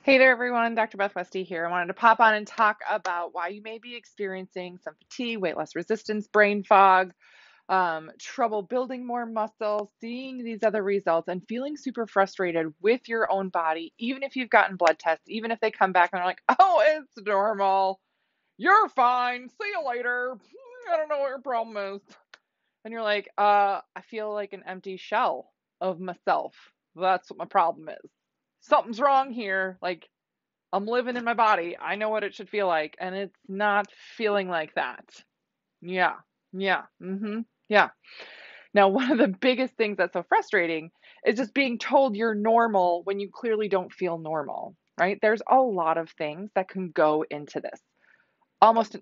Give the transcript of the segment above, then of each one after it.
Hey there, everyone. Dr. Beth Westy here. I wanted to pop on and talk about why you may be experiencing some fatigue, weight loss resistance, brain fog, trouble building more muscle, seeing these other results, and feeling super frustrated with your own body, even if you've gotten blood tests, even if they come back and are like, oh, it's normal. You're fine. See you later. I don't know what your problem is. And you're like, I feel like an empty shell of myself. That's what my problem is. Something's wrong here. Like, I'm living in my body. I know what it should feel like, and it's not feeling like that. Yeah. Yeah. Yeah. Now, one of the biggest things that's so frustrating is just being told you're normal when you clearly don't feel normal, right? There's a lot of things that can go into this. Almost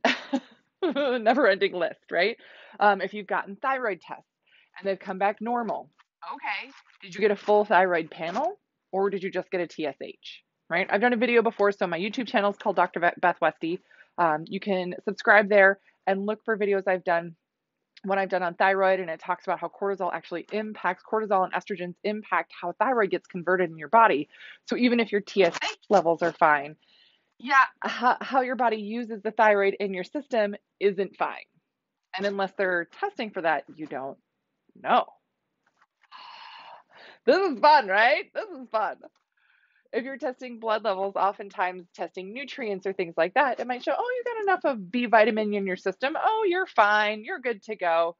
a never-ending list, right? If you've gotten thyroid tests and they've come back normal, okay. Did you get a full thyroid panel or did you just get a TSH? Right? I've done a video before, so my YouTube channel is called Dr. Beth Westy. You can subscribe there and look for videos I've done when I've done on thyroid, and it talks about how cortisol actually impacts cortisol and estrogens impact how thyroid gets converted in your body. So even if your TSH levels are fine, yeah, how your body uses the thyroid in your system isn't fine. And unless they're testing for that, you don't know. This is fun, right? This is fun. If you're testing blood levels, oftentimes testing nutrients or things like that, it might show, oh, you got enough of B vitamin in your system. Oh, you're fine. You're good to go.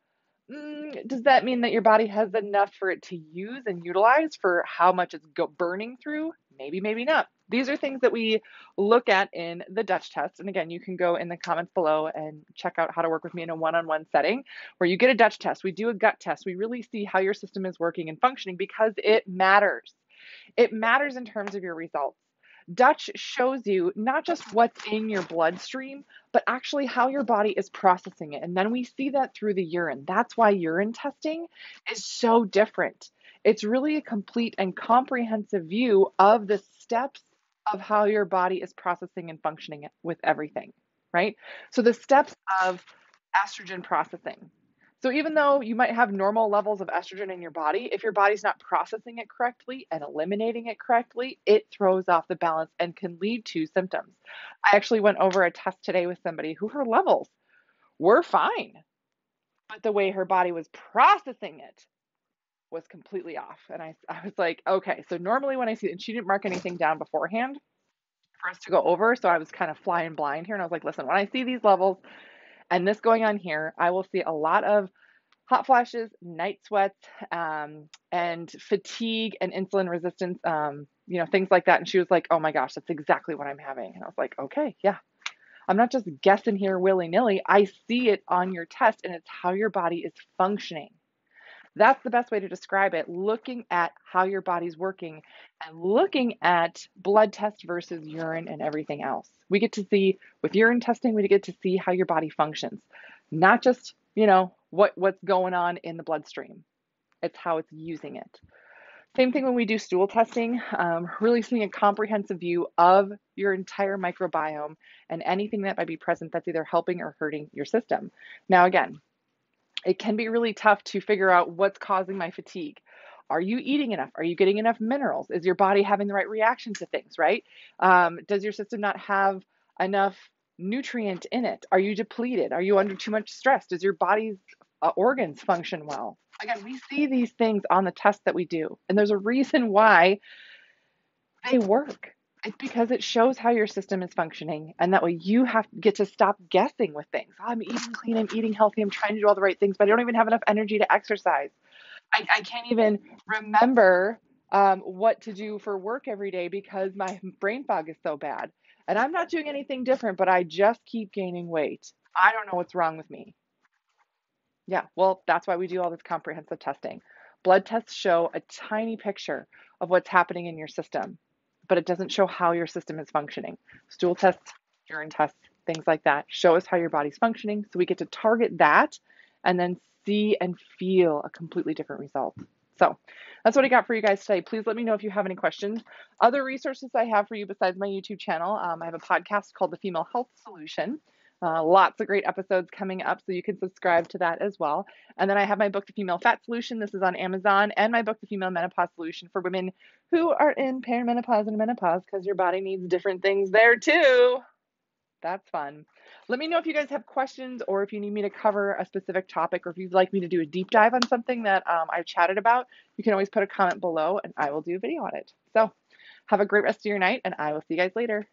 Does that mean that your body has enough for it to use and utilize for how much it's burning through? Maybe, maybe not. These are things that we look at in the Dutch test. And again, you can go in the comments below and check out how to work with me in a one-on-one setting where you get a Dutch test. We do a gut test. We really see how your system is working and functioning because it matters. It matters in terms of your results. Dutch shows you not just what's in your bloodstream, but actually how your body is processing it. And then we see that through the urine. That's why urine testing is so different. It's really a complete and comprehensive view of the steps of how your body is processing and functioning with everything, right? So the steps of estrogen processing. So even though you might have normal levels of estrogen in your body, if your body's not processing it correctly and eliminating it correctly, it throws off the balance and can lead to symptoms. I actually went over a test today with somebody who her levels were fine, but the way her body was processing it was completely off. And I was like, okay, so normally when I see it, and she didn't mark anything down beforehand for us to go over, so I was kind of flying blind here. And I was like, listen, when I see these levels and this going on here, I will see a lot of hot flashes, night sweats, and fatigue and insulin resistance, things like that. And she was like, oh my gosh, that's exactly what I'm having. And I was like, okay, yeah. I'm not just guessing here willy nilly. I see it on your test, and it's how your body is functioning. That's the best way to describe it, looking at how your body's working and looking at blood test versus urine and everything else. We get to see, with urine testing, we get to see how your body functions, not just, what's going on in the bloodstream. It's how it's using it. Same thing when we do stool testing, really seeing a comprehensive view of your entire microbiome and anything that might be present that's either helping or hurting your system. Now, again, it can be really tough to figure out what's causing my fatigue. Are you eating enough? Are you getting enough minerals? Is your body having the right reaction to things, right? Does your system not have enough nutrient in it? Are you depleted? Are you under too much stress? Does your body's organs function well? Again, we see these things on the tests that we do, and there's a reason why they work. It's because it shows how your system is functioning, and that way you get to stop guessing with things. Oh, I'm eating clean, I'm eating healthy, I'm trying to do all the right things, but I don't even have enough energy to exercise. I can't even remember what to do for work every day because my brain fog is so bad. And I'm not doing anything different, but I just keep gaining weight. I don't know what's wrong with me. Yeah, well, that's why we do all this comprehensive testing. Blood tests show a tiny picture of what's happening in your system, but it doesn't show how your system is functioning. Stool tests, urine tests, things like that show us how your body's functioning, so we get to target that and then see and feel a completely different result. So that's what I got for you guys today. Please let me know if you have any questions. Other resources I have for you besides my YouTube channel, I have a podcast called The Female Health Solution. Lots of great episodes coming up, so you can subscribe to that as well. And then I have my book, The Female Fat Solution. This is on Amazon, and my book, The Female Menopause Solution, for women who are in perimenopause and menopause, because your body needs different things there too. That's fun. Let me know if you guys have questions, or if you need me to cover a specific topic, or if you'd like me to do a deep dive on something that I've chatted about. You can always put a comment below and I will do a video on it. So have a great rest of your night, and I will see you guys later.